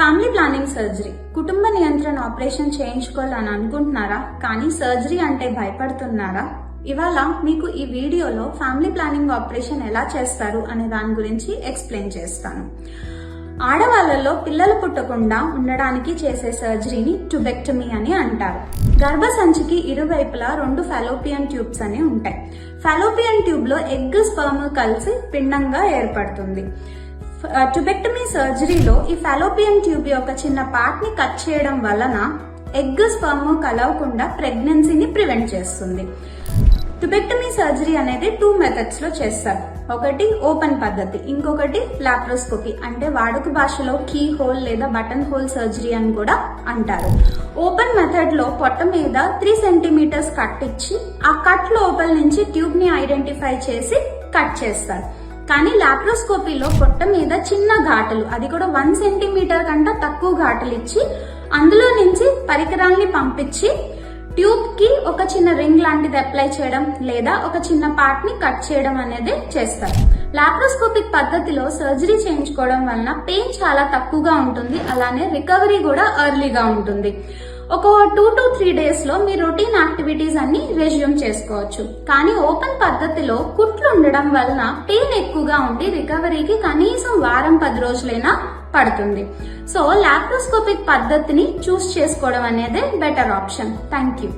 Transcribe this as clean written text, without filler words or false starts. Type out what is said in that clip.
Family planning surgery కుటుంబ నియంత్రణ operation చేయించుకోవాలని అనుకుంటున్నారా? కానీ సర్జరీ అంటే భయపడుతున్నారా? ఇవాళ మీకు ఈ వీడియోలో ఫ్యామిలీ ప్లానింగ్ ఆపరేషన్ ఎలా చేస్తారు అనే దాని గురించి ఎక్స్ప్లెయిన్ చేస్తాను. ఆడవాళ్లలో పిల్లలు పుట్టకుండా ఉండడానికి చేసే సర్జరీని ట్యూబెక్టమీ అని అంటారు. గర్భసంచికి ఇరువైపులా 2 ఫాలోపియన్ ట్యూబ్స్ అని ఉంటాయి. ఫాలోపియన్ ట్యూబ్ లో ఎగ్ స్పర్మ్ కలిసి పిండంగా ఏర్పడుతుంది. ట్యూబెక్టమీ సర్జరీలో ఈ ఫాలోపియన్ ట్యూబ్ యొక్క చిన్న పార్ట్ ని కట్ చేయడం వలన ఎగ్ స్పర్మ్ కలవకుండా ప్రెగ్నెన్సీని ప్రివెంట్ చేస్తుంది. ట్యూబెక్టమీ సర్జరీ అనేది 2 మెథడ్స్ లో చేస్తారు. ఒకటి ఓపెన్ పద్ధతి, ఇంకొకటి లాప్రోస్కోపీ అంటే వాడుక భాషలో కీ హోల్ లేదా బటన్ హోల్ సర్జరీ అని కూడా అంటారు. ఓపెన్ మెథడ్ లో పొట్ట మీద 3 సెంటీమీటర్స్ కట్ ఇచ్చి ఆ కట్ లోపల నుంచి ట్యూబ్ ని ఐడెంటిఫై చేసి కట్ చేస్తారు. కానీ లాప్రోస్కోపీలో పొట్ట మీద చిన్న ఘాటలు, అది కూడా 1 సెంటీమీటర్ కంటే తక్కువ ఘాటలు ఇచ్చి అందులో నుంచి పరికరాల్ని పంపించి ట్యూబ్ కి ఒక చిన్న రింగ్ లాంటిది అప్లై చేయడం లేదా ఒక చిన్న పార్ట్ ని కట్ చేయడం అనేది చేస్తారు. లాప్రోస్కోపిక్ పద్ధతిలో సర్జరీ చేయించుకోవడం వలన పెయిన్ చాలా తక్కువగా ఉంటుంది, అలానే రికవరీ కూడా ఎర్లీగా ఉంటుంది. ఒక 2 to 3 days లో మీ రొటీన్ యాక్టివిటీస్ అన్ని రెజ్యూమ్ చేసుకోవచ్చు. కానీ ఓపెన్ పద్ధతిలో కుట్లు ఉండడం వలన పెయిన్ ఎక్కువగా ఉండి రికవరీకి కనీసం వారం 10 రోజులైనా పడుతుంది. సో లాప్రోస్కోపిక్ పద్ధతిని చూస్ చేసుకోవడం అనేది బెటర్ ఆప్షన్. Thank you.